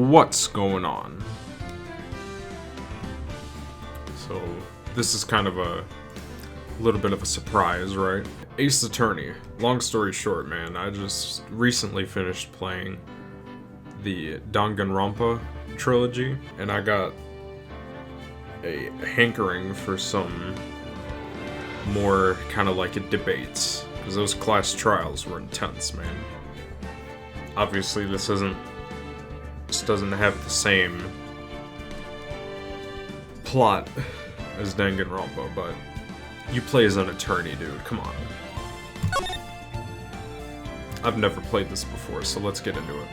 What's going on? So, this is kind of a little bit of a surprise, right? Ace Attorney. Long story short, man, I just recently finished playing the Danganronpa trilogy, and I got a hankering for some more kind of like debates, because those class trials were intense, man. Obviously, this doesn't have the same plot as Danganronpa, but you play as an attorney, dude. Come on. I've never played this before, so let's get into it.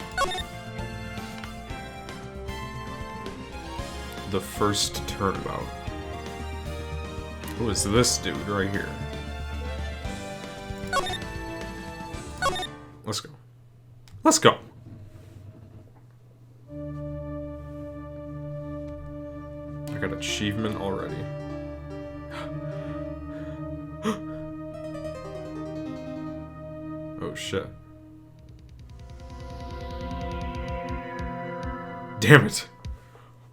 The first turnabout. Who is this dude right here? Let's go. Let's go! I got achievement already. Oh shit. Damn it!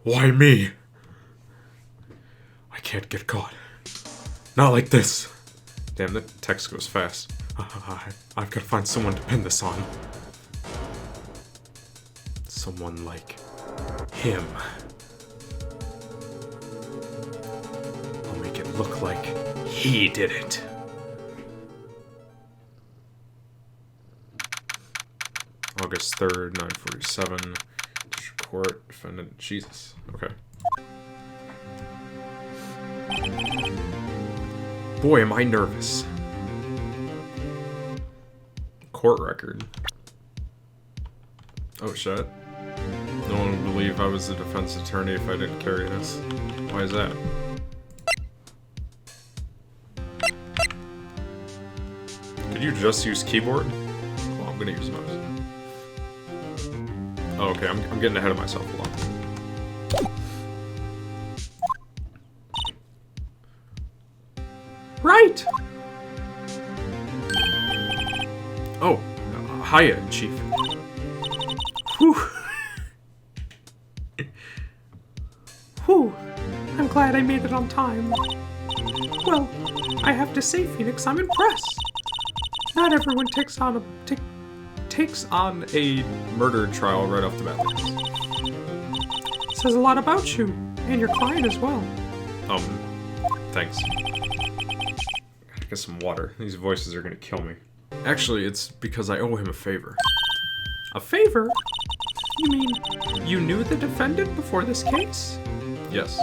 Why me? I can't get caught. Not like this. Damn, that text goes fast. I've got to find someone to pin this on. Someone like him. I'll make it look like he did it. August 3rd, 9:47. District Court, defendant. Jesus. Okay. Boy, am I nervous. Court record. Oh shit. No one would believe I was a defense attorney if I didn't carry this. Why is that? Could you just use keyboard? Well, I'm gonna use mouse. Oh, okay, I'm getting ahead of myself a lot. Right! Oh, hiya, Chief. Whew. Whew. I'm glad I made it on time. Well, I have to say, Phoenix, I'm impressed. Not everyone takes on a murder trial right off the bat. Says a lot about you, and your client as well. Thanks. Gotta get some water. These voices are gonna kill me. Actually, it's because I owe him a favor. A favor? You mean you knew the defendant before this case? Yes.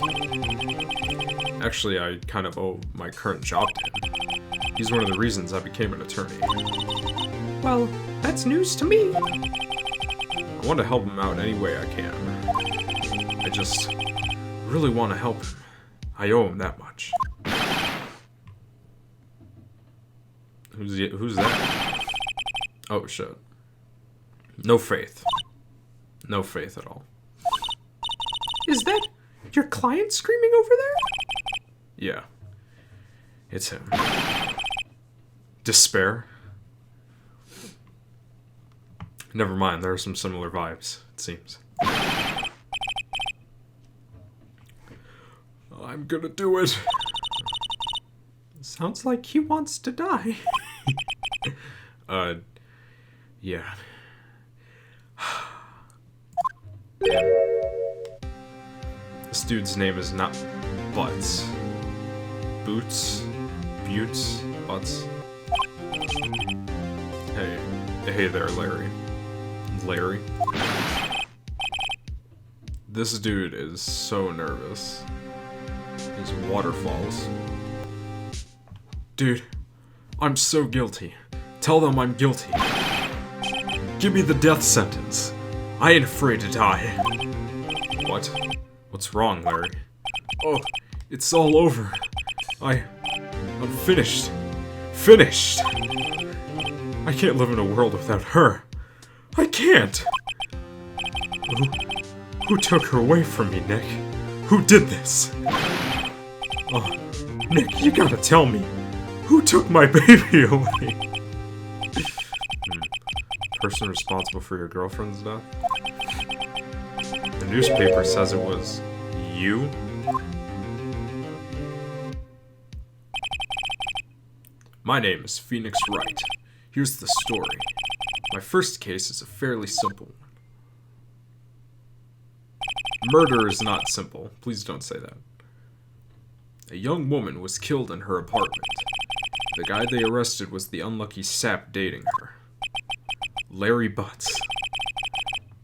Actually, I kind of owe my current job to him. He's one of the reasons I became an attorney. Well, that's news to me. I want to help him out any way I can. I just really want to help him. I owe him that much. Who's that? Oh shit. No faith. No faith at all. Is that your client screaming over there? Yeah. It's him. Despair? Never mind, there are some similar vibes, it seems. I'm gonna do it. Sounds like he wants to die. Yeah. This dude's name is not Butts. Boots? Buttes? Butts? Hey there, Larry. Larry? This dude is so nervous. These waterfalls. Dude, I'm so guilty. Tell them I'm guilty. Give me the death sentence. I ain't afraid to die. What? What's wrong, Larry? Oh, it's all over. I'm finished. Finished! I can't live in a world without her. I can't! Who took her away from me, Nick? Who did this? Oh, Nick, you gotta tell me. Who took my baby away? Person responsible for your girlfriend's death? newspaper says it was you? My name is Phoenix Wright. Here's the story. My first case is a fairly simple one. Murder is not simple. Please don't say that. A young woman was killed in her apartment. The guy they arrested was the unlucky sap dating her. Larry Butts.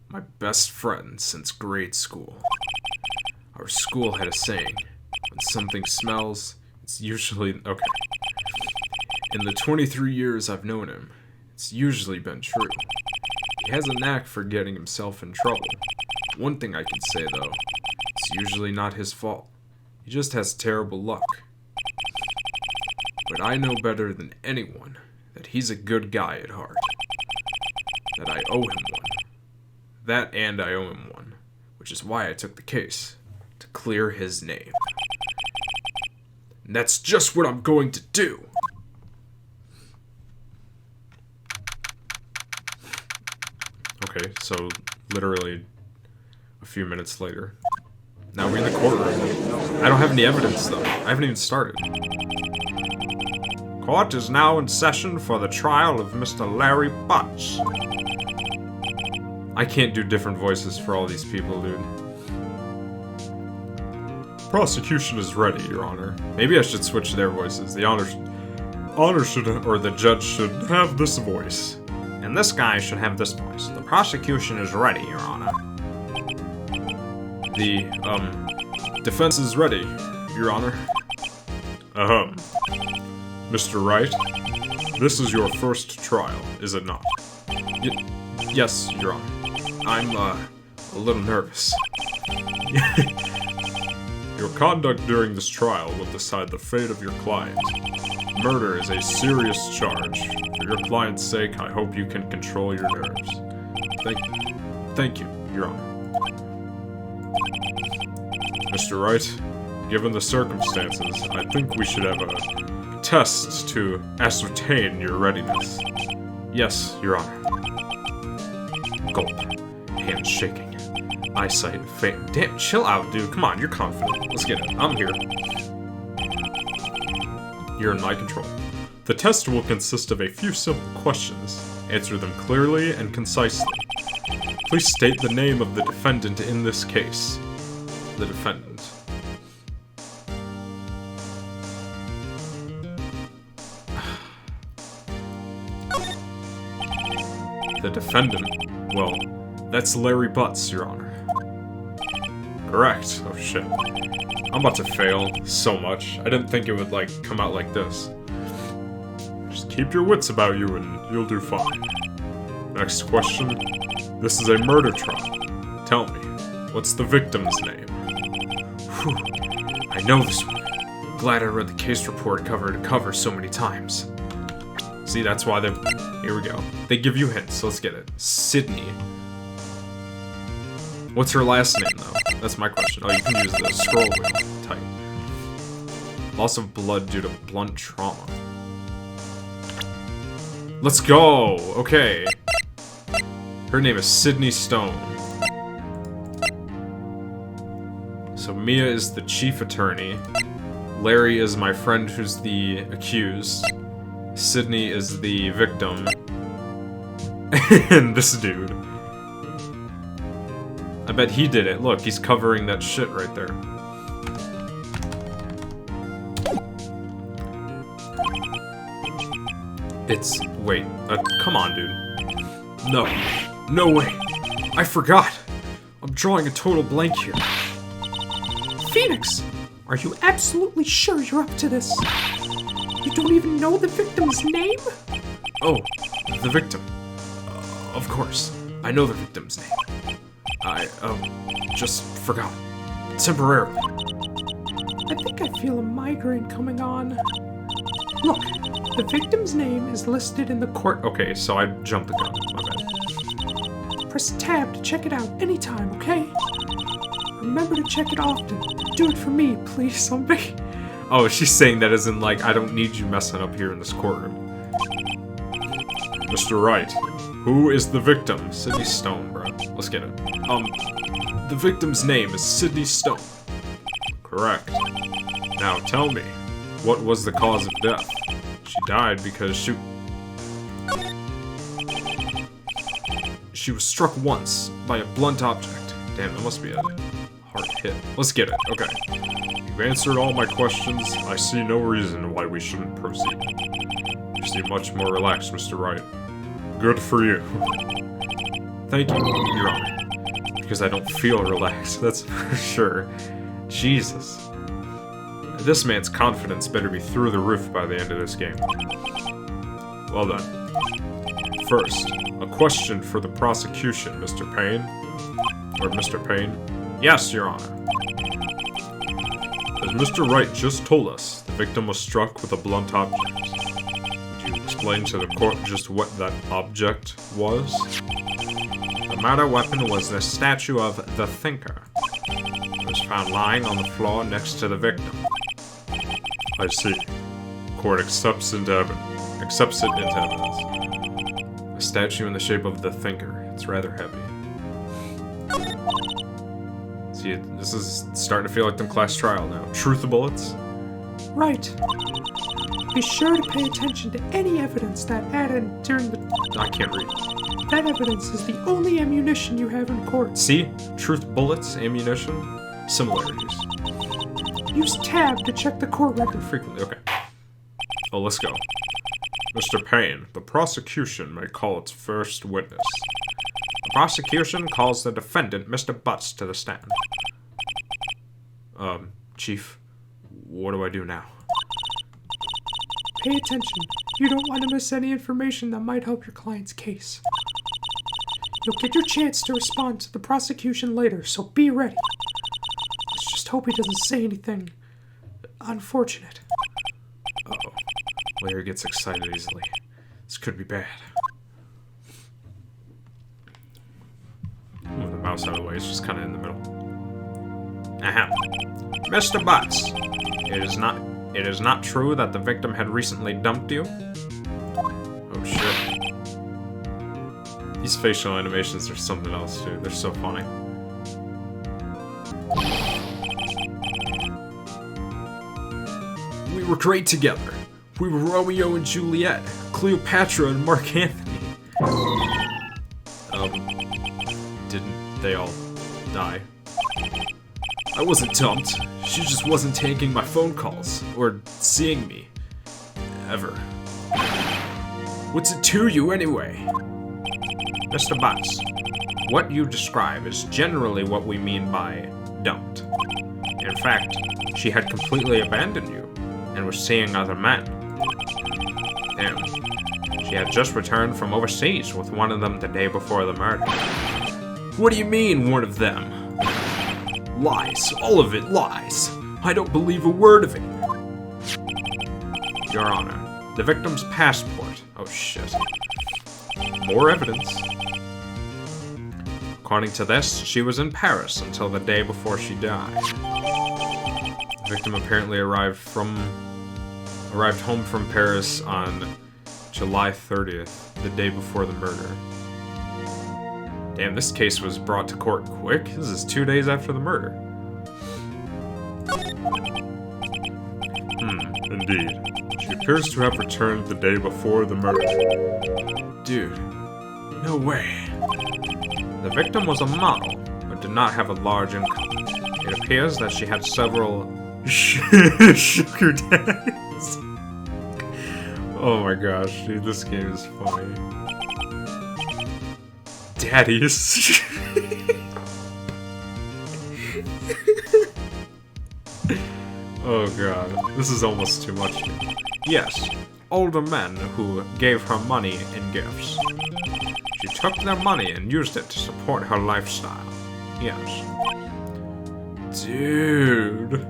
My best friend since grade school. Our school had a saying, when something smells, it's usually... Okay. In the 23 years I've known him, it's usually been true. He has a knack for getting himself in trouble. One thing I can say, though, it's usually not his fault. He just has terrible luck. But I know better than anyone that he's a good guy at heart. That I owe him one. That and I owe him one, which is why I took the case, to clear his name. And that's just what I'm going to do! Okay, so literally a few minutes later. Now we're in the courtroom. I don't have any evidence, though. I haven't even started. Court is now in session for the trial of Mr. Larry Butts. I can't do different voices for all these people, dude. Prosecution is ready, Your Honor. Maybe I should switch their voices. The honor should, or the judge should have this voice. And this guy should have this voice. The prosecution is ready, Your Honor. The, defense is ready, Your Honor. Mr. Wright, this is your first trial, is it not? Yes, Your Honor. I'm, a little nervous. Your conduct during this trial will decide the fate of your client. Murder is a serious charge. For your client's sake, I hope you can control your nerves. Thank you, Your Honor. Mr. Wright, given the circumstances, I think we should have a test to ascertain your readiness. Yes, Your Honor. Gulp. Hands shaking. Eyesight faint. Damn, chill out, dude. Come on, you're confident. Let's get it. I'm here. You're in my control. The test will consist of a few simple questions. Answer them clearly and concisely. Please state the name of the defendant in this case. The defendant. The defendant? Well, that's Larry Butts, Your Honor. Correct. Oh shit. I'm about to fail so much. I didn't think it would, like, come out like this. Just keep your wits about you and you'll do fine. Next question. This is a murder trial. Tell me, what's the victim's name? Whew. I know this one. Glad I read the case report cover to cover so many times. See, that's why they're... Here we go. They give you hints, so let's get it. Sydney. What's her last name, though? That's my question. Oh, you can use the scroll wheel. Tight. Loss of blood due to blunt trauma. Let's go! Okay. Her name is Sydney Stone. So Mia is the chief attorney. Larry is my friend who's the accused. Sydney is the victim. And this dude. I bet he did it. Look, he's covering that shit right there. It's... Wait. Come on, dude. No. No way. I forgot. I'm drawing a total blank here. Phoenix! Are you absolutely sure you're up to this? You don't even know the victim's name? Oh, the victim. Of course. I know the victim's name. I, just forgot. Temporarily. I think I feel a migraine coming on. Look, the victim's name is listed in the court. Okay, so I jumped the gun. My bad. Press tab to check it out anytime, okay? Remember to check it often. Do it for me, please, somebody. Oh, she's saying that as in, like, I don't need you messing up here in this courtroom. Mr. Wright, Who is the victim? Sydney Stone, bro. Let's get it. The victim's name is Sydney Stone. Correct. Now tell me, what was the cause of death? She died because she was struck once by a blunt object. Damn, that must be a hard hit. Let's get it. Okay. You've answered all my questions. I see no reason why we shouldn't proceed. You seem much more relaxed, Mr. Wright. Good for you. Thank you, Your Honor. Because I don't feel relaxed, that's for sure. Jesus. This man's confidence better be through the roof by the end of this game. Well done. First, a question for the prosecution, Mr. Payne. Or Mr. Payne. Yes, Your Honor. As Mr. Wright just told us, the victim was struck with a blunt object. Would you explain to the court just what that object was? The murder weapon was the statue of the Thinker. It was found lying on the floor next to the victim. I see. Court accepts it into evidence. A statue in the shape of the Thinker. It's rather heavy. See, this is starting to feel like them class trial now. Truth or bullets? Right. Be sure to pay attention to any evidence that added during the... I can't read. That evidence is the only ammunition you have in court. See? Truth, bullets, ammunition, similarities. Use tab to check the court record. Frequently, okay. Oh, let's go. Mr. Payne, the prosecution may call its first witness. The prosecution calls the defendant, Mr. Butts, to the stand. Chief, what do I do now? Pay attention. You don't want to miss any information that might help your client's case. You'll get your chance to respond to the prosecution later, so be ready. Let's just hope he doesn't say anything unfortunate. Uh-oh. Larry gets excited easily. This could be bad. Move the mouse out of the way, it's just kind of in the middle. Aha. Mr. Butts, it is not true that the victim had recently dumped you? Oh shit. These facial animations are something else too, they're so funny. We were great together. We were Romeo and Juliet, Cleopatra and Mark Anthony. Didn't they all die? I wasn't dumped. She just wasn't taking my phone calls, or seeing me. Ever. What's it to you, anyway? Mr. Butts, what you describe is generally what we mean by dumped. In fact, she had completely abandoned you, and was seeing other men. And she had just returned from overseas with one of them the day before the murder. What do you mean, one of them? Lies. All of it lies. I don't believe a word of it. Your Honor, the victim's passport. Oh shit. More evidence. According to this, she was in Paris until the day before she died. The victim apparently arrived home from Paris on July 30th, the day before the murder. Damn, this case was brought to court quick. This is 2 days after the murder. Indeed. She appears to have returned the day before the murder. Dude, no way. The victim was a model, but did not have a large income. It appears that she had several sugar daddies. Oh my gosh, dude, this game is funny. Daddies. Oh god, this is almost too much. Yes, older men who gave her money in gifts. She took their money and used it to support her lifestyle. Yes. Dude.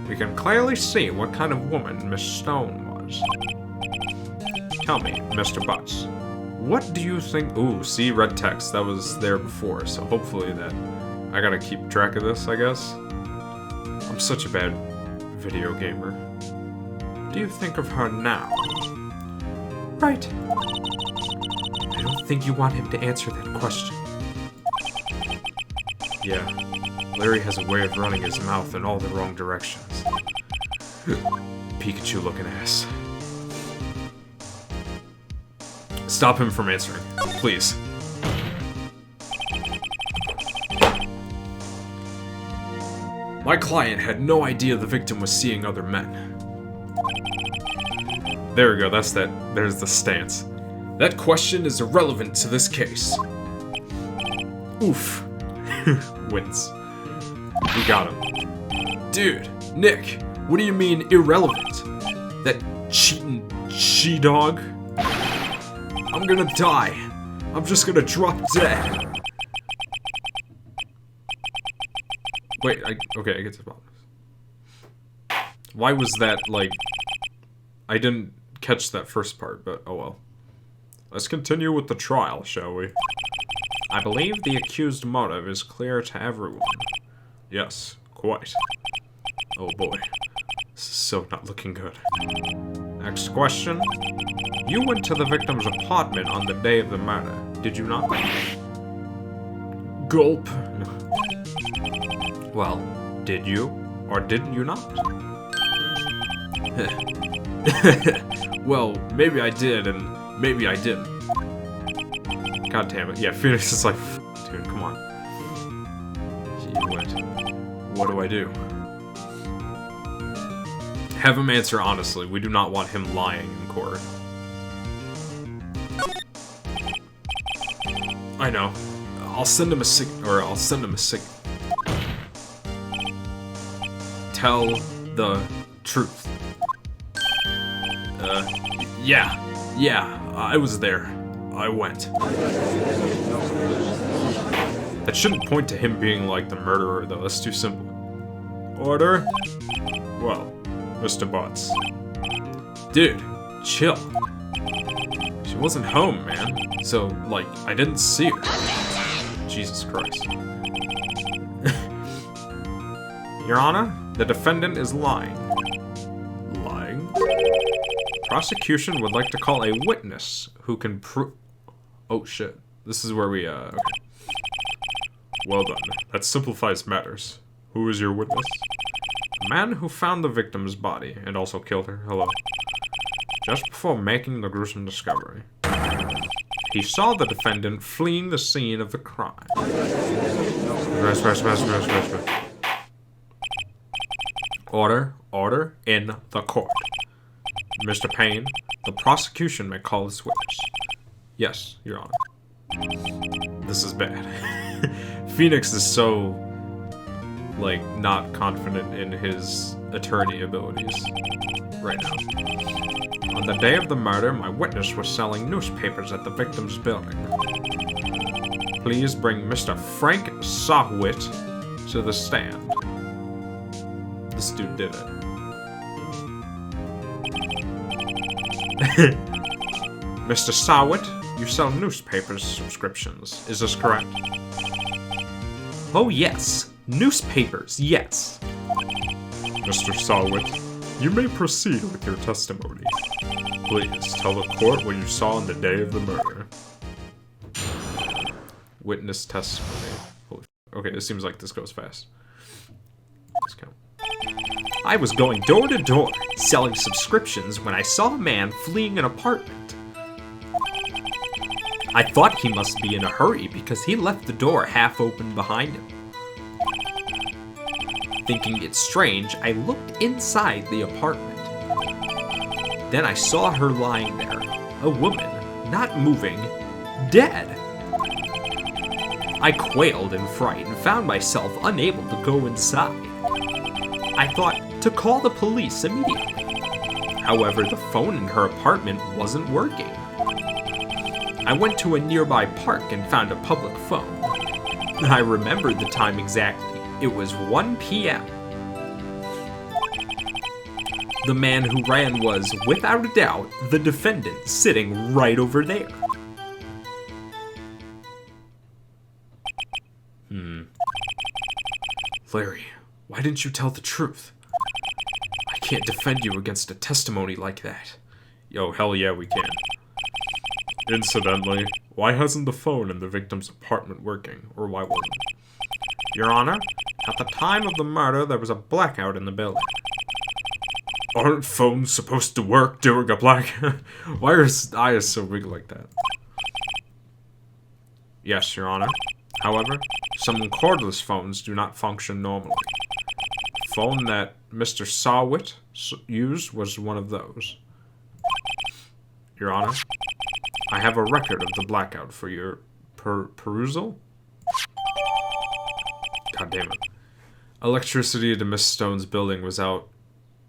We can clearly see what kind of woman Miss Stone was. Tell me, Mr. Butts, what do you think? Ooh, see, red text. That was there before, so hopefully that... I gotta keep track of this, I guess. I'm such a bad video gamer. What do you think of her now? Right. think you want him to answer that question? Yeah. Larry has a way of running his mouth in all the wrong directions. Pikachu-looking ass. Stop him from answering, please. My client had no idea the victim was seeing other men. There we go, there's the stance. That question is irrelevant to this case. Oof. Wins. We got him. Dude, Nick, what do you mean irrelevant? That cheating she-dog? I'm gonna die. I'm just gonna drop dead. Wait, okay, I get to the bottom. Why was that, like... I didn't catch that first part, but oh well. Let's continue with the trial, shall we? I believe the accused motive is clear to everyone. Yes, quite. Oh boy. This is so not looking good. Next question. You went to the victim's apartment on the day of the murder, did you not? Gulp. Well, did you? Or didn't you not? Well, maybe I did, and maybe I didn't. God damn it. Yeah, Phoenix is like, dude, come on. What do I do? Have him answer honestly. We do not want him lying in court. I know. I'll send him a signal. Tell the truth. Yeah, I was there. I went. That shouldn't point to him being like the murderer, though. That's too simple. Order? Well, Mr. Butts. Dude, chill. She wasn't home, man. So, like, I didn't see her. Jesus Christ. Your Honor, the defendant is lying. Lying? Prosecution would like to call a witness who can prove... Oh, shit. This is where we, okay. Well done. That simplifies matters. Who is your witness? A man who found the victim's body and also killed her. Hello. Just before making the gruesome discovery. He saw the defendant fleeing the scene of the crime. Rest. Order in the court. Mr. Payne, the prosecution may call this witness. Yes, Your Honor. This is bad. Phoenix is so, like, not confident in his attorney abilities right now. On the day of the murder, my witness was selling newspapers at the victim's building. Please bring Mr. Frank Sahwit to the stand. This dude did it. Mr. Sahwit, you sell newspapers subscriptions. Is this correct? Oh yes. Newspapers, yes. Mr. Sahwit, you may proceed with your testimony. Please tell the court what you saw on the day of the murder. Witness testimony. Holy okay, it seems like this goes fast. Let's count. I was going door to door, selling subscriptions when I saw a man fleeing an apartment. I thought he must be in a hurry because he left the door half open behind him. Thinking it strange, I looked inside the apartment. Then I saw her lying there, a woman, not moving, dead. I quailed in fright and found myself unable to go inside. I thought to call the police immediately. However, the phone in her apartment wasn't working. I went to a nearby park and found a public phone. I remembered the time exactly. It was 1 p.m. The man who ran was, without a doubt, the defendant sitting right over there. Larry, why didn't you tell the truth? I can't defend you against a testimony like that. Yo, hell yeah we can. Incidentally, Why hasn't the phone in the victim's apartment working? Or why wasn't it? Your Honor, at the time of the murder, there was a blackout in the building. Aren't phones supposed to work during a blackout? Why are his eyes so big like that? Yes, Your Honor. However, some cordless phones do not function normally. The phone that Mr. Sahwit used was one of those. Your Honor, I have a record of the blackout for your perusal. God damn it. Electricity to Miss Stone's building was out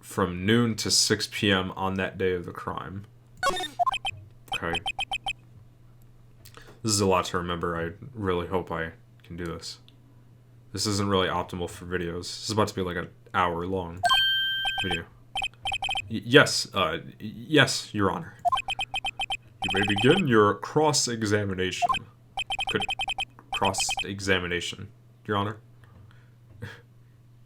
from noon to 6 p.m. on that day of the crime. Okay. This is a lot to remember. I really hope I can do this. This isn't really optimal for videos. This is about to be like an hour-long video. Yes, Your Honor. You may begin your cross-examination. Cross-examination, Your Honor.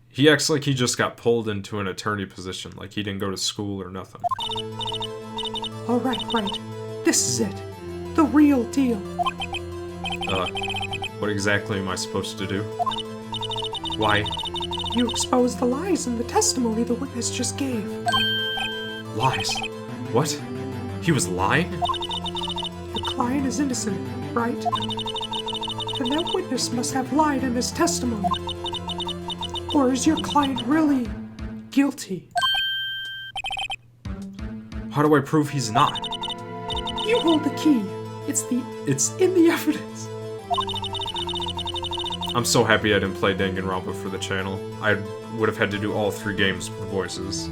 He acts like he just got pulled into an attorney position, like he didn't go to school or nothing. Alright, right. This is it. The real deal. What exactly am I supposed to do? Why? You expose the lies in the testimony the witness just gave. Lies? What? He was lying? Your client is innocent, right? Then that witness must have lied in his testimony. Or is your client really guilty? How do I prove he's not? You hold the key. It's in the evidence. I'm so happy I didn't play Danganronpa for the channel. I would have had to do all 3 games with voices.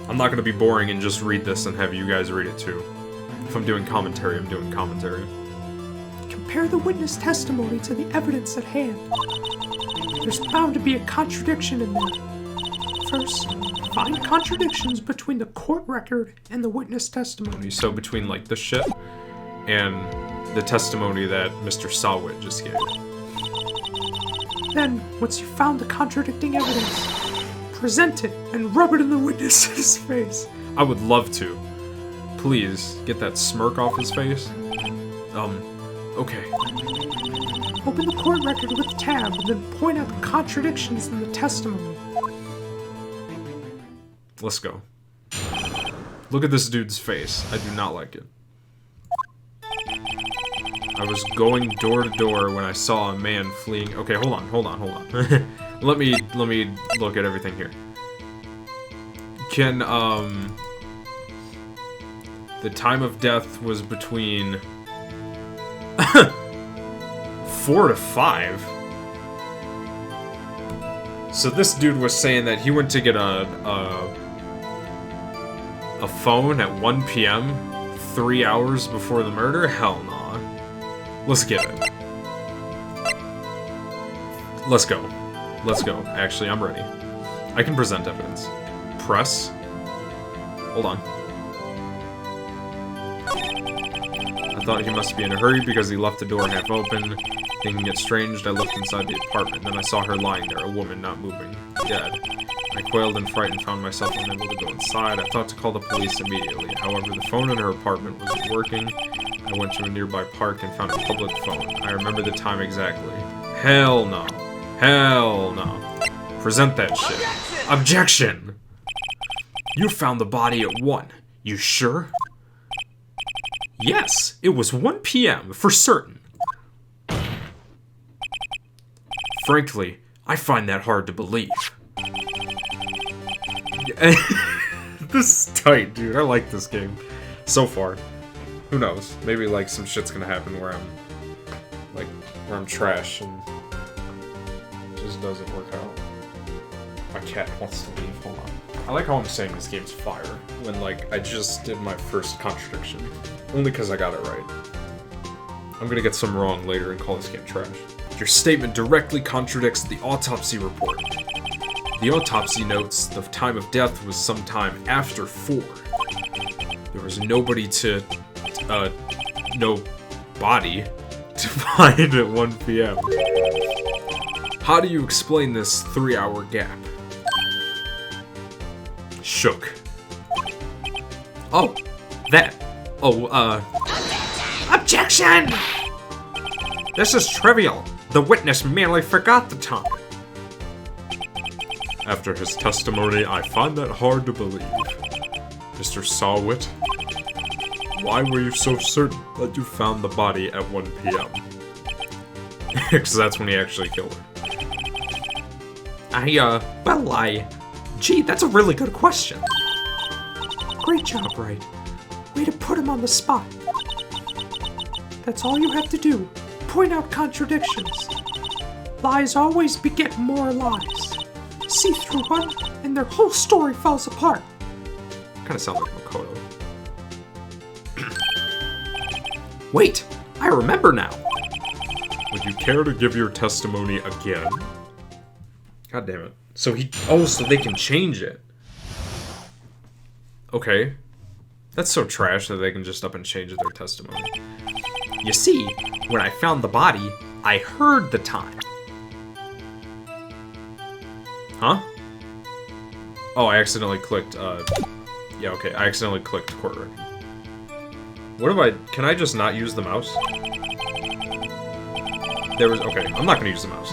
I'm not gonna be boring and just read this and have you guys read it too. If I'm doing commentary, I'm doing commentary. Compare the witness testimony to the evidence at hand. There's bound to be a contradiction in there. First, find contradictions between the court record and the witness testimony. So between like this shit and the testimony that Mr. Sahwit just gave. Then, once you've found the contradicting evidence, present it and rub it in the witness's face. I would love to. Please, get that smirk off his face. Okay. Open the court record with tab and then point out the contradictions in the testimony. Let's go. Look at this dude's face. I do not like it. I was going door to door when I saw a man fleeing. Okay, hold on. let me look at everything here. Can, the time of death was between 4 to 5. So this dude was saying that he went to get a phone at 1 p.m. 3 hours before the murder? Hell nah. Let's get it. Let's go. Actually, I'm ready. I can present evidence. Press. Hold on. I thought he must be in a hurry because he left the door half open. Thinking it strange, I looked inside the apartment. Then I saw her lying there, a woman not moving, dead. I quailed and frightened, found myself unable to go inside. I thought to call the police immediately. However, the phone in her apartment wasn't working. I went to a nearby park and found a public phone. I remember the time exactly. Hell no. Hell no. Present that shit. Objection! You found the body at 1. You sure? Yes, it was 1 p.m. for certain. Frankly, I find that hard to believe. This is tight, dude. I like this game. So far. Who knows? Maybe, like, some shit's gonna happen where I'm trash and it just doesn't work out. My cat wants to leave. Hold on. I like how I'm saying this game's fire when, like, I just did my first contradiction. Only because I got it right. I'm gonna get some wrong later and call this game trash. Your statement directly contradicts the autopsy report. The autopsy notes the time of death was sometime after 4. There was nobody no body to find at 1 p.m. How do you explain this 3-hour gap? Shook. Oh, that. Oh, Objection! This is trivial. The witness merely forgot the time. After his testimony, I find that hard to believe. Mr. Sahwit, why were you so certain that you found the body at 1 p.m.? Because that's when he actually killed her. Gee, that's a really good question. Great job, Wright. Way to put him on the spot. That's all you have to do. Point out contradictions. Lies always beget more lies. See through one, and their whole story falls apart. Kind of sounds like Makoto. Wait, I remember now. Would you care to give your testimony again? God damn it. So they can change it. Okay. That's so trash that they can just up and change their testimony. You see, when I found the body, I heard the time. Huh? Oh, I accidentally clicked, yeah, okay, I accidentally clicked court record. What if can I just not use the mouse? Okay, I'm not gonna use the mouse.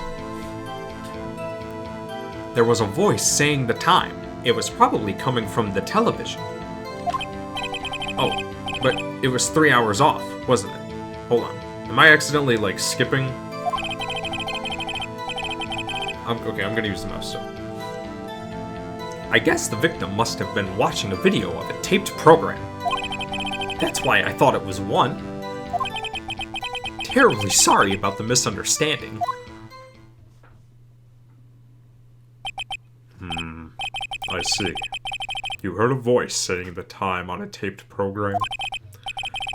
There was a voice saying the time. It was probably coming from the television. Oh, but it was 3 hours off, wasn't it? Hold on. Am I accidentally, like, skipping? Okay, I'm gonna use the mouse still. I guess the victim must have been watching a video of a taped program. That's why I thought it was 1. Terribly sorry about the misunderstanding. I see. You heard a voice saying the time on a taped program?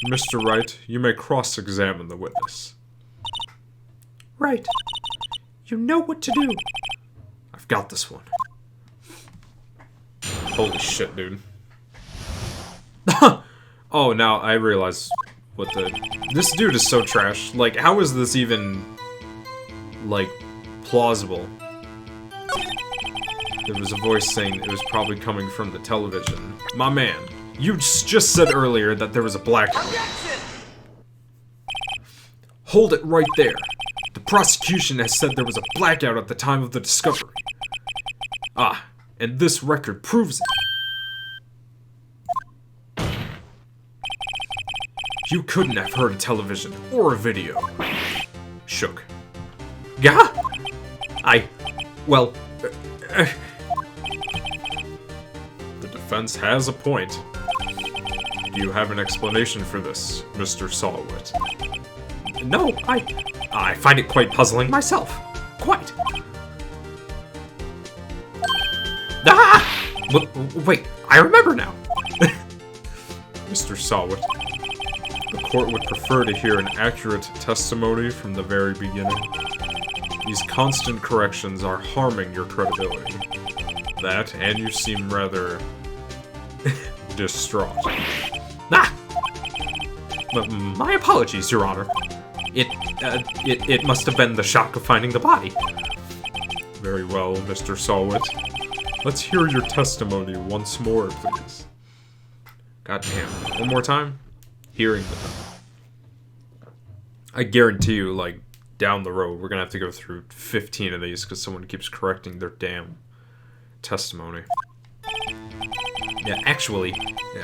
Mr. Wright, you may cross-examine the witness. Right. You know what to do. I've got this one. Holy shit, dude. Oh, now I realize what this dude is so trash. Like, how is this even, like, plausible? There was a voice saying it was probably coming from the television. My man, you just said earlier that there was a blackout. Hold it right there. The prosecution has said there was a blackout at the time of the discovery. Ah, and this record proves it. You couldn't have heard a television or a video. Shook. Yeah? The defense has a point. Do you have an explanation for this, Mr. Sahwit? No, I find it quite puzzling myself. Quite. Ah! Wait, I remember now. Mr. Sahwit, the court would prefer to hear an accurate testimony from the very beginning. These constant corrections are harming your credibility. That, and you seem rather distraught. Ah! My apologies, Your Honor. It must have been the shock of finding the body. Very well, Mr. Sahwit. Let's hear your testimony once more, please. God damn. One more time? Hearing the... I guarantee you, like, down the road, we're gonna have to go through 15 of these because someone keeps correcting their damn testimony. Yeah, actually,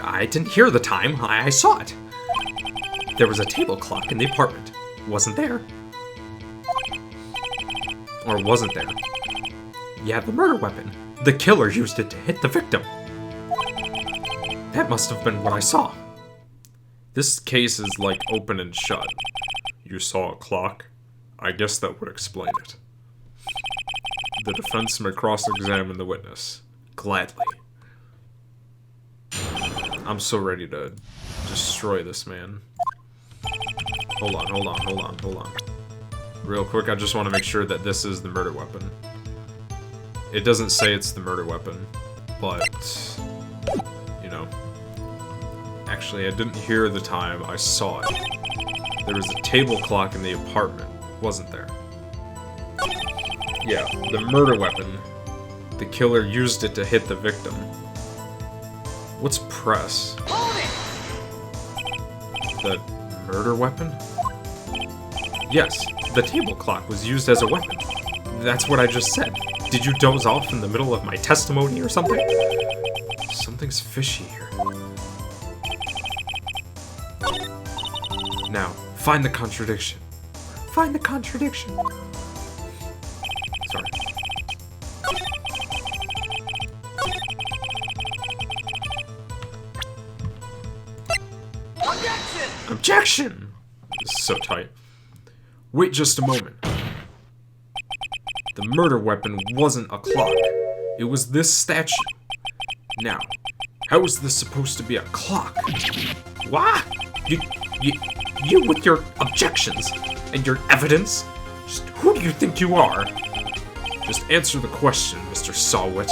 I didn't hear the time. I saw it. There was a table clock in the apartment. Wasn't there. Or wasn't there? Yeah, the murder weapon. The killer used it to hit the victim. That must have been what I saw. This case is like open and shut. You saw a clock? I guess that would explain it. The defense may cross-examine the witness. Gladly. I'm so ready to destroy this man. Hold on. Real quick, I just want to make sure that this is the murder weapon. It doesn't say it's the murder weapon, but, you know. Actually, I didn't hear the time, I saw it. There was a table clock in the apartment, wasn't there? Yeah, the murder weapon. The killer used it to hit the victim. What's press? Hold it! The... Murder weapon? Yes, the table clock was used as a weapon. That's what I just said. Did you doze off in the middle of my testimony or something? Something's fishy here. Now, find the contradiction. Find the contradiction. Sorry. Objection! This is so tight. Wait just a moment. The murder weapon wasn't a clock. It was this statue. Now, how is this supposed to be a clock? What? You with your objections and your evidence? Just who do you think you are? Just answer the question, Mr. Sahwit.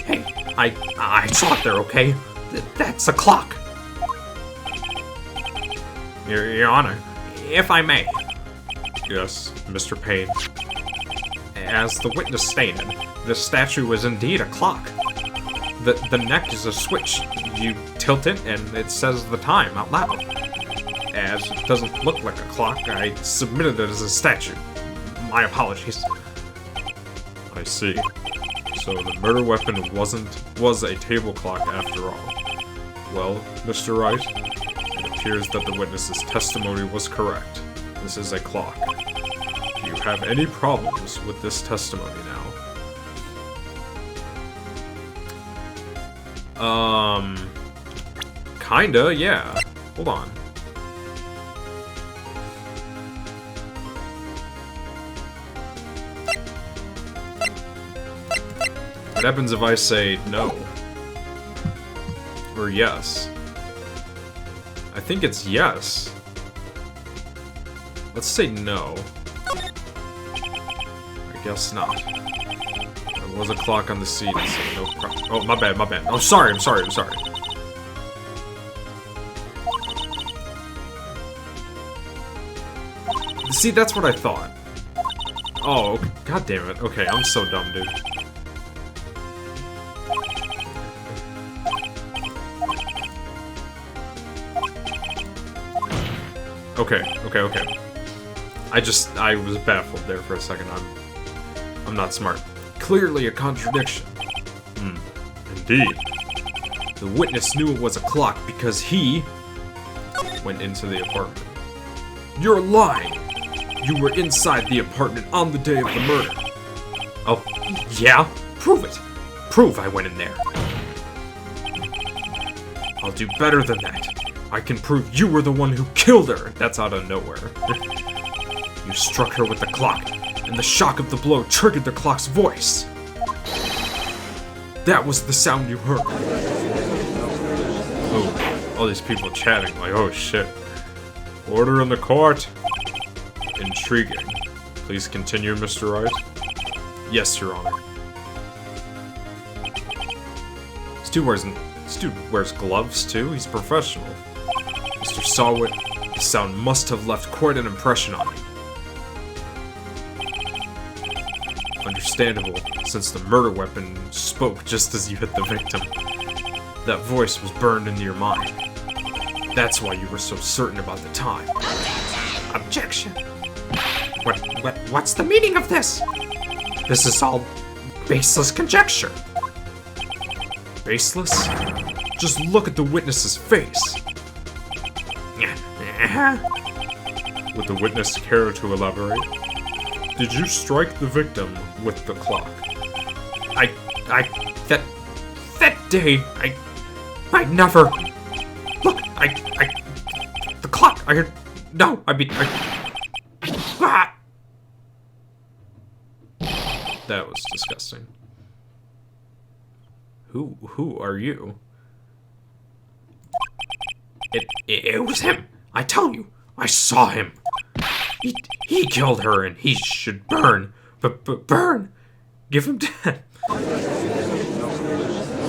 Hey, I saw it there, okay? That's a clock. Your Honor, if I may. Yes, Mr. Payne. As the witness stated, the statue is indeed a clock. The neck is a switch. You tilt it and it says the time out loud. As it doesn't look like a clock, I submitted it as a statue. My apologies. I see. So the murder weapon was a table clock after all. Well, Mr. Wright, it appears that the witness's testimony was correct. This is a clock. Do you have any problems with this testimony now? Kinda, yeah. Hold on. What happens if I say no? Or yes? I think it's yes. Let's say no. I guess not. There was a clock on the seat, so no problem. Oh, my bad. Oh, sorry, I'm sorry. See, that's what I thought. Oh, god damn it. Okay, I'm so dumb, dude. Okay. I was baffled there for a second. I'm not smart. Clearly a contradiction. Indeed. The witness knew it was a clock because he went into the apartment. You're lying! You were inside the apartment on the day of the murder. Oh, yeah? Prove it. Prove I went in there. I'll do better than that. I can prove you were the one who killed her! That's out of nowhere. You struck her with the clock, and the shock of the blow triggered the clock's voice. That was the sound you heard. Oh, all these people chatting like, oh shit. Order in the court. Intriguing. Please continue, Mr. Wright. Yes, Your Honor. This dude wears gloves too? He's professional. Mr. Sahwit, the sound must have left quite an impression on you. Understandable, since the murder weapon spoke just as you hit the victim. That voice was burned into your mind. That's why you were so certain about the time. Objection! What's the meaning of this? This is all baseless conjecture. Baseless? Just look at the witness's face. Would the witness care to elaborate? Did you strike the victim with the clock? That day, I never... Look, the clock, I heard... No, Ah! That was disgusting. Who are you? It was him. I tell you, I saw him. He killed her and he should burn. But burn? Give him death.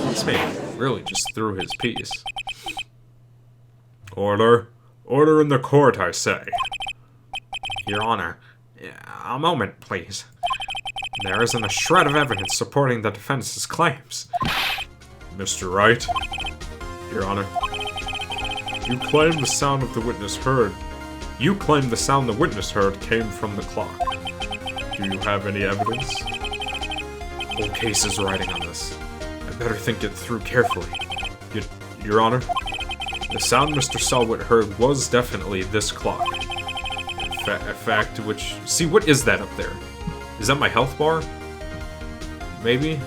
This man really just threw his piece. Order. Order in the court, I say. Your Honor, a moment, please. There isn't a shred of evidence supporting the defense's claims. Mr. Wright, Your Honor. You claim the sound the witness heard came from the clock. Do you have any evidence? The whole case is riding on this. I better think it through carefully. Your Honor, the sound Mr. Sahwit heard was definitely this clock. A fact which... See, what is that up there? Is that my health bar? Maybe?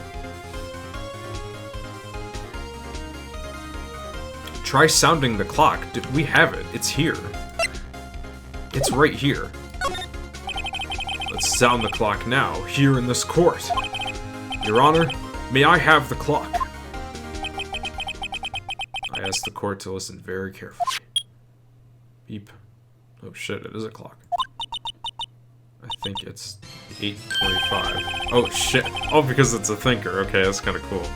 Try sounding the clock. We have it. It's here. It's right here. Let's sound the clock now, here in this court. Your Honor, may I have the clock? I ask the court to listen very carefully. Beep. Oh shit, it is a clock. I think it's 8:25. Oh shit. Oh, because it's a thinker. Okay, that's kind of cool.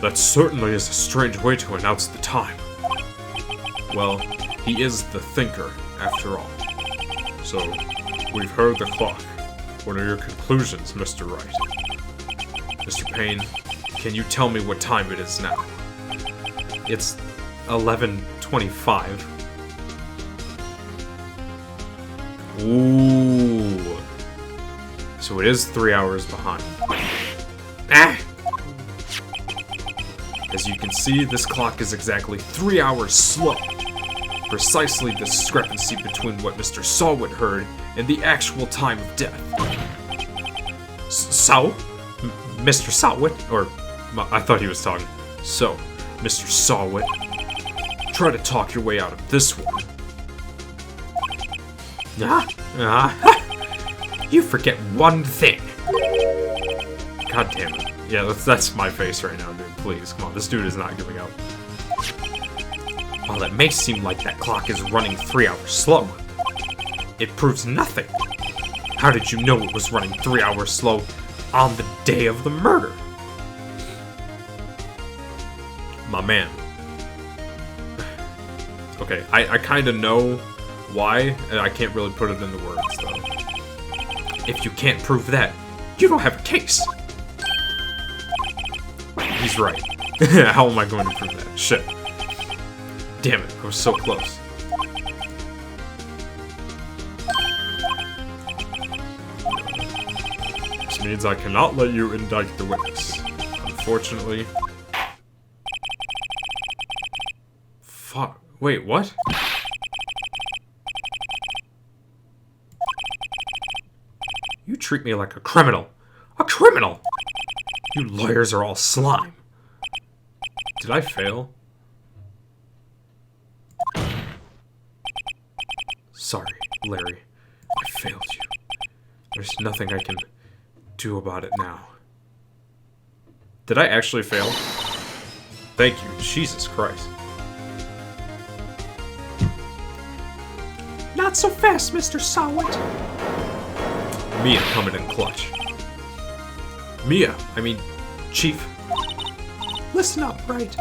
That certainly is a strange way to announce the time. Well, he is the thinker, after all. So, we've heard the clock. What are your conclusions, Mr. Wright? Mr. Payne, can you tell me what time it is now? It's 11:25. Ooh. So it is 3 hours behind. Ah! As you can see, this clock is exactly 3 hours slow. Precisely the discrepancy between what Mr. Sahwit heard and the actual time of death. Mr. Sahwit? Or, I thought he was talking. So, Mr. Sahwit, try to talk your way out of this one. You forget one thing. God damn it. Yeah, that's my face right now, dude. Please, come on. This dude is not giving up. While it may seem like that clock is running 3 hours slow, it proves nothing. How did you know it was running 3 hours slow on the day of the murder? My man. Okay, I kind of know why, and I can't really put it into words, though. If you can't prove that, you don't have a case. He's right. How am I going to prove that? Shit. Damn it, I was so close. This means I cannot let you indict the witness. Unfortunately. Fuck. Wait, what? You treat me like a criminal. A criminal! You lawyers are all slime. Did I fail? Sorry, Larry. I failed you. There's nothing I can do about it now. Did I actually fail? Thank you. Jesus Christ. Not so fast, Mr. Sahwit. Mia coming in clutch. Mia, I mean, Chief. Listen up, Wright.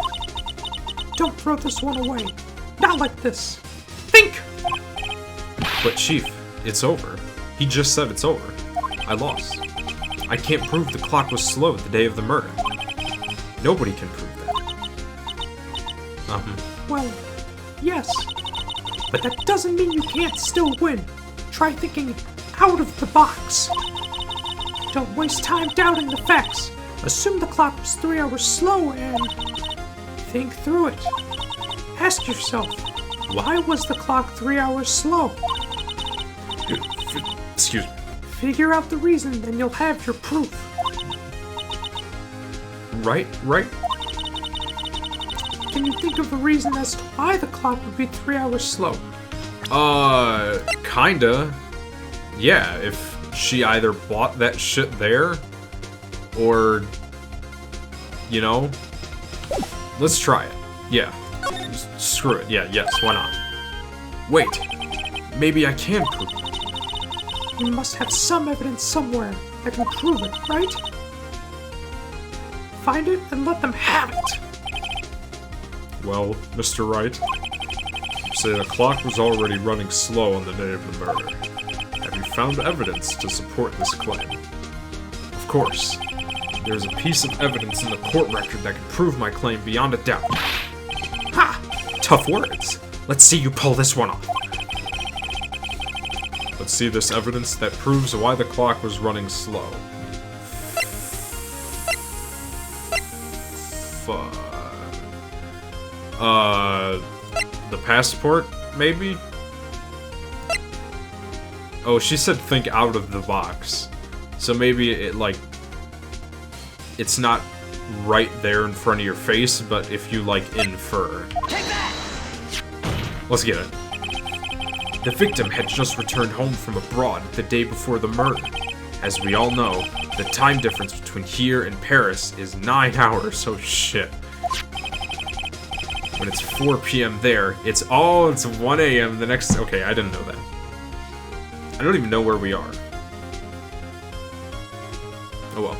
Don't throw this one away. Not like this. Think! But Chief, it's over. He just said it's over. I lost. I can't prove the clock was slow the day of the murder. Nobody can prove that. Well, yes. But that doesn't mean you can't still win. Try thinking out of the box. Don't waste time doubting the facts. Assume the clock was 3 hours slow and think through it. Ask yourself, why was the clock 3 hours slow? Excuse me. Figure out the reason, then you'll have your proof. Right? Can you think of a reason as to why the clock would be 3 hours slow? Kinda. Yeah, if she either bought that shit there, or, you know, let's try it. Yeah. Screw it. Yeah, yes, why not? Wait. Maybe I can prove it. You must have some evidence somewhere that can prove it, right? Find it and let them have it! Well, Mr. Wright, you say the clock was already running slow on the day of the murder. Have you found evidence to support this claim? Of course. There's a piece of evidence in the court record that can prove my claim beyond a doubt. Ha! Tough words. Let's see you pull this one off. Let's see this evidence that proves why the clock was running slow. The passport, maybe? Oh, she said think out of the box. So maybe it, like, it's not right there in front of your face, but if you, like, infer. Take that! Let's get it. The victim had just returned home from abroad the day before the murder. As we all know, the time difference between here and Paris is 9 hours, so shit. When it's 4 p.m. there, it's 1 a.m. the next... Okay, I didn't know that. I don't even know where we are. Oh well.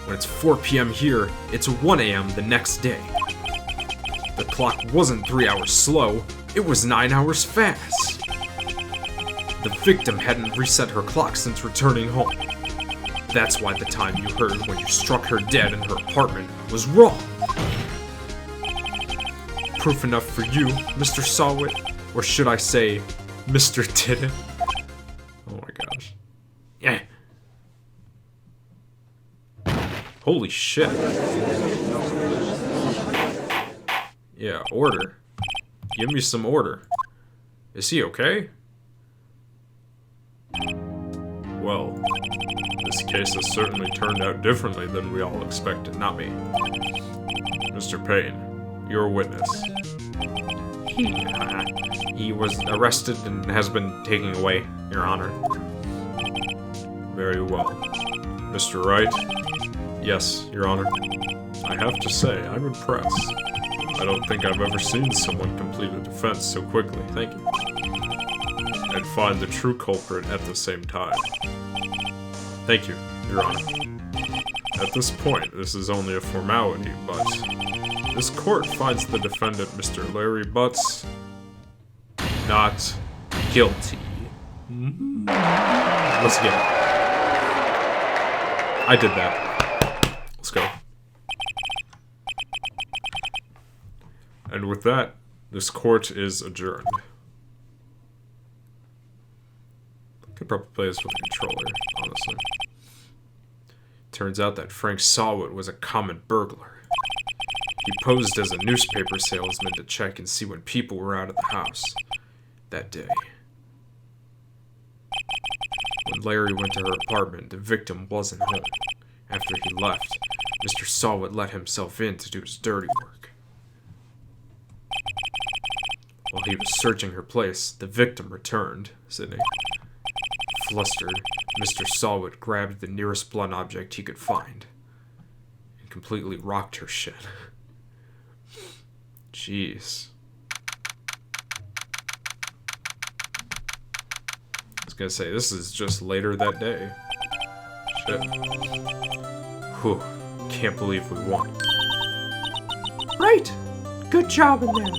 When it's 4 p.m. here, it's 1 a.m. the next day. The clock wasn't 3 hours slow, it was 9 hours fast. The victim hadn't reset her clock since returning home. That's why the time you heard when you struck her dead in her apartment was wrong. Proof enough for you, Mr. Sahwit, or should I say, Mr. Did It? Oh my gosh. Yeah. Holy shit. Yeah, order. Give me some order. Is he okay? Well, this case has certainly turned out differently than we all expected, not me. Mr. Payne, you're a witness. He was arrested and has been taken away, Your Honor. Very well. Mr. Wright? Yes, Your Honor. I have to say, I'm impressed. I don't think I've ever seen someone complete a defense so quickly. Thank you. And find the true culprit at the same time. Thank you, Your Honor. At this point, this is only a formality, but this court finds the defendant, Mr. Larry Butts, not guilty. Let's get it. I did that. Let's go. And with that, this court is adjourned. Could probably play this with a controller, honestly. Turns out that Frank Sahwit was a common burglar. He posed as a newspaper salesman to check and see when people were out of the house that day. When Larry went to her apartment, the victim wasn't home. After he left, Mr. Sahwit let himself in to do his dirty work. While he was searching her place, the victim returned, Sydney. Flustered, Mr. Sahwit grabbed the nearest blunt object he could find and completely rocked her shit. Jeez. I was gonna say, this is just later that day. Shit. Whew. Can't believe we won. Right! Good job in there.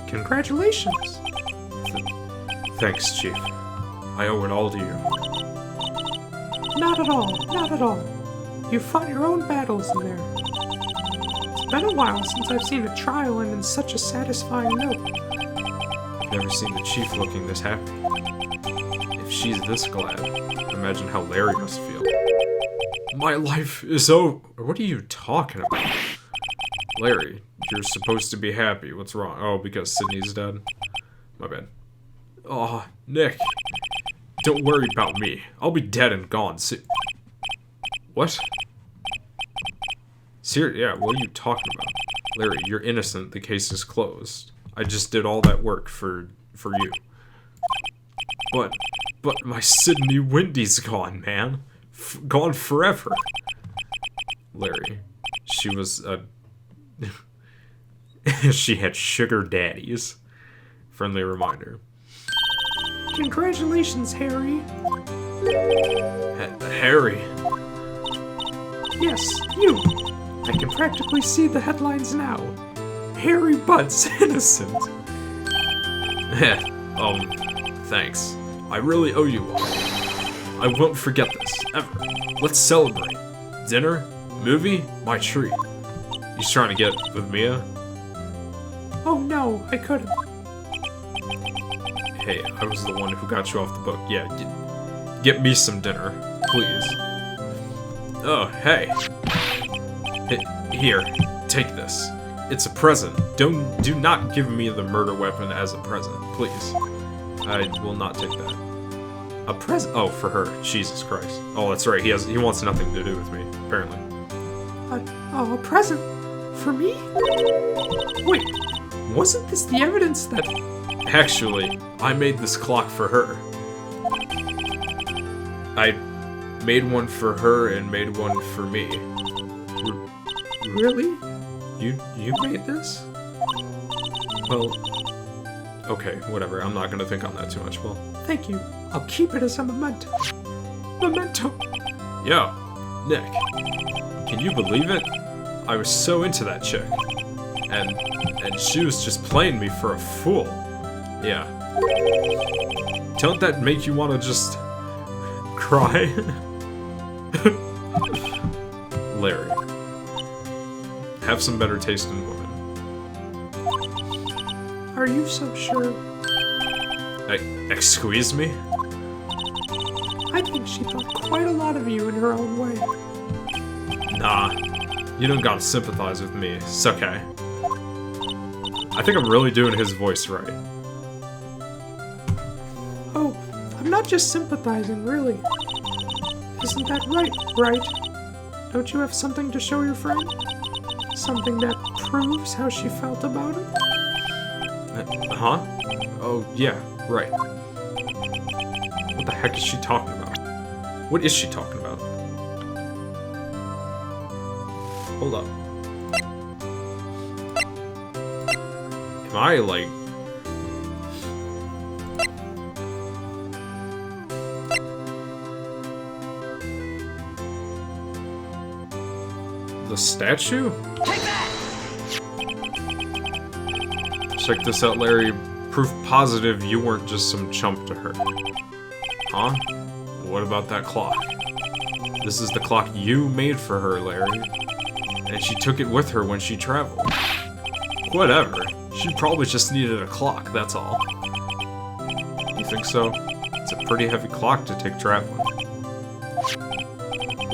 Congratulations. Thanks, Chief. I owe it all to you. Not at all, not at all. You fought your own battles in there. It's been a while since I've seen a trial end in such a satisfying note. I've never seen the Chief looking this happy. If she's this glad, imagine how Larry must feel. My life is over. What are you talking about? Larry, you're supposed to be happy. What's wrong? Oh, because Sydney's dead? My bad. Aw, Nick. Don't worry about me. I'll be dead and gone soon. What? Yeah, what are you talking about? Larry, you're innocent. The case is closed. I just did all that work for you. But my Sydney Wendy's gone, man. Gone forever. Larry, she was she had sugar daddies. Friendly reminder. Congratulations, Harry. Harry? Yes, you. I can practically see the headlines now. Harry Butts innocent. Thanks. I really owe you all. I won't forget this, ever. Let's celebrate. Dinner? Movie? My treat. He's trying to get with Mia? Oh no, I couldn't. Hey, I was the one who got you off the book. Yeah, get me some dinner, please. Oh, hey. Here, take this. It's a present. Do not give me the murder weapon as a present, please. I will not take that. A present? Oh, for her. Jesus Christ. Oh, that's right. He wants nothing to do with me, apparently. A present? For me? Wait, wasn't this the evidence that... Actually, I made this clock for her. I made one for her and made one for me. Really? You made this? Well, okay, whatever. I'm not gonna think on that too much. Well, thank you. I'll keep it as a memento. Memento! Yo, Nick. Can you believe it? I was so into that chick. And she was just playing me for a fool. Yeah. Don't that make you want to just cry? Larry. Have some better taste in women. Are you so sure? Excuse me? I think she thought quite a lot of you in her own way. Nah. You don't gotta sympathize with me. It's okay. I think I'm really doing his voice right. Oh, I'm not just sympathizing, really. Isn't that right? Don't you have something to show your friend? Something that proves how she felt about him? Huh? Oh, yeah, right. What the heck is she talking about? What is she talking about? Hold up. Am I, like... The statue? Check this out, Larry. Proof positive you weren't just some chump to her. Huh? What about that clock? This is the clock you made for her, Larry. And she took it with her when she traveled. Whatever. She probably just needed a clock, that's all. You think so? It's a pretty heavy clock to take traveling.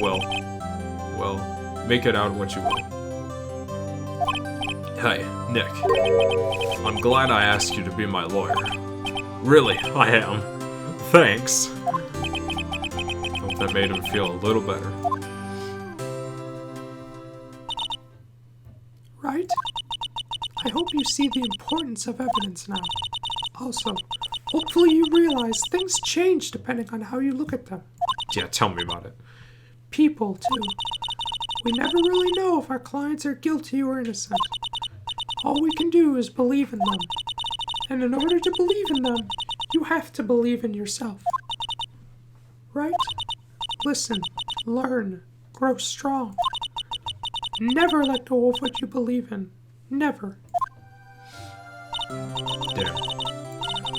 Well, make it out what you will. Hey, Nick. I'm glad I asked you to be my lawyer. Really, I am. Thanks. Hope that made him feel a little better. Right? I hope you see the importance of evidence now. Also, hopefully you realize things change depending on how you look at them. Yeah, tell me about it. People, too. We never really know if our clients are guilty or innocent. All we can do is believe in them. And in order to believe in them, you have to believe in yourself. Right? Listen, learn, grow strong. Never let go of what you believe in. Never. Damn.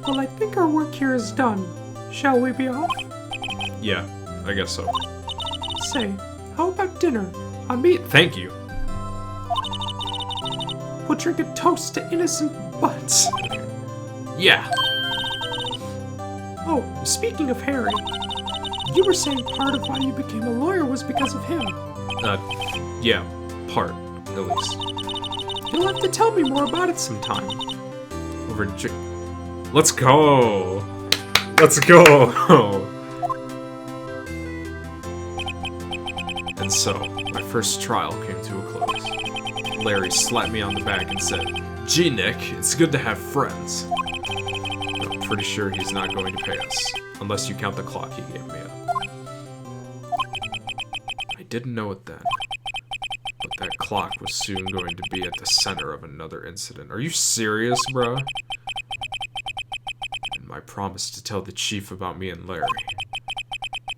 Well, I think our work here is done. Shall we be off? Yeah, I guess so. Say, how about dinner? On me. Thank you. We'll drink a toast to innocent butts. Yeah. Oh, speaking of Harry, you were saying part of why you became a lawyer was because of him. Yeah, part, at least. You'll have to tell me more about it sometime. Let's go! Let's go! And so, my first trial came to a close. Larry slapped me on the back and said, "Gee, Nick, it's good to have friends." But I'm pretty sure he's not going to pay us, unless you count the clock he gave me. I didn't know it then, but that clock was soon going to be at the center of another incident. Are you serious, bruh? And my promise to tell the chief about me and Larry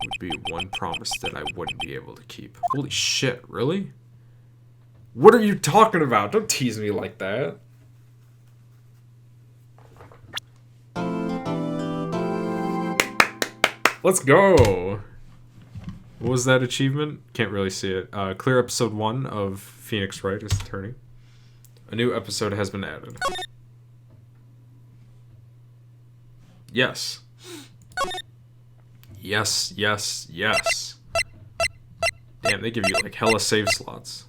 would be one promise that I wouldn't be able to keep. Holy shit, really? What are you talking about? Don't tease me like that. Let's go! What was that achievement? Can't really see it. Clear episode 1 of Phoenix Wright as attorney. A new episode has been added. Yes. Yes, yes, yes. Damn, they give you like hella save slots.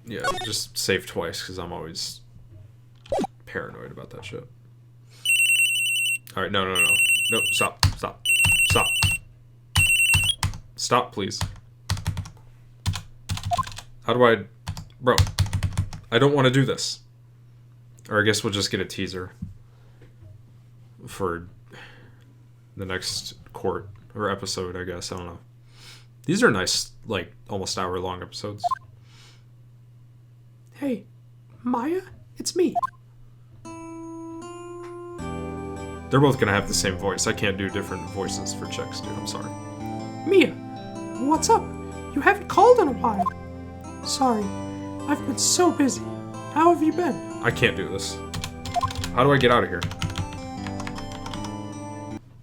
Yeah, just save twice because I'm always paranoid about that shit. Alright, no. No, stop. Stop, please. How do I... Bro, I don't want to do this. Or I guess we'll just get a teaser for the next court or episode, I guess. I don't know. These are nice, like, almost hour-long episodes. Hey, Maya? It's me. They're both gonna have the same voice. I can't do different voices for chicks, dude. I'm sorry. Mia, what's up? You haven't called in a while. Sorry, I've been so busy. How have you been? I can't do this. How do I get out of here?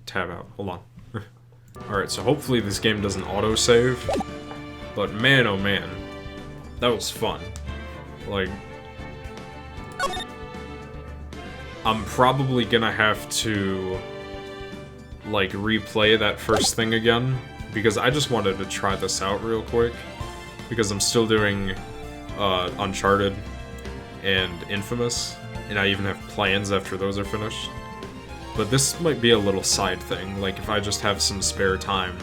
Tab out. Hold on. Alright, so hopefully this game doesn't autosave. But man, oh man. That was fun. Like... I'm probably gonna have to... like, replay that first thing again. Because I just wanted to try this out real quick. Because I'm still doing Uncharted and Infamous. And I even have plans after those are finished. But this might be a little side thing. Like, if I just have some spare time,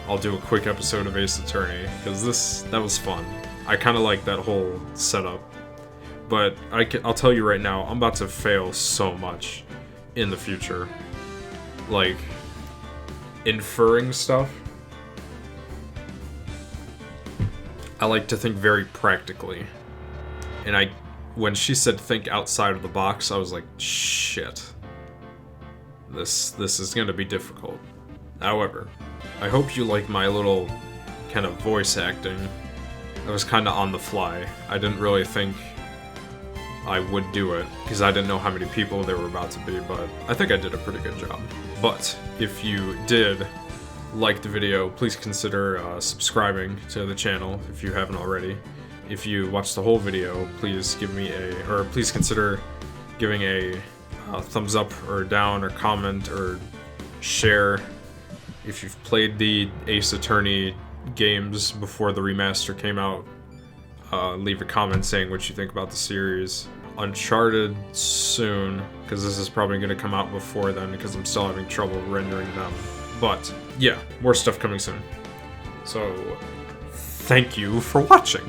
I'll do a quick episode of Ace Attorney. Because that was fun. I kind of like that whole setup. But I'll tell you right now, I'm about to fail so much in the future. Like, inferring stuff. I like to think very practically. And when she said think outside of the box, I was like, shit. This is gonna be difficult. However, I hope you like my little kind of voice acting. I was kind of on the fly. I didn't really think I would do it, because I didn't know how many people there were about to be, but I think I did a pretty good job. But if you did like the video, please consider subscribing to the channel if you haven't already. If you watched the whole video, please please consider giving a thumbs up or down or comment or share. If you've played the Ace Attorney games before the remaster came out, leave a comment saying what you think about the series. Uncharted soon, because this is probably going to come out before then because I'm still having trouble rendering them. But yeah, more stuff coming soon. So, thank you for watching.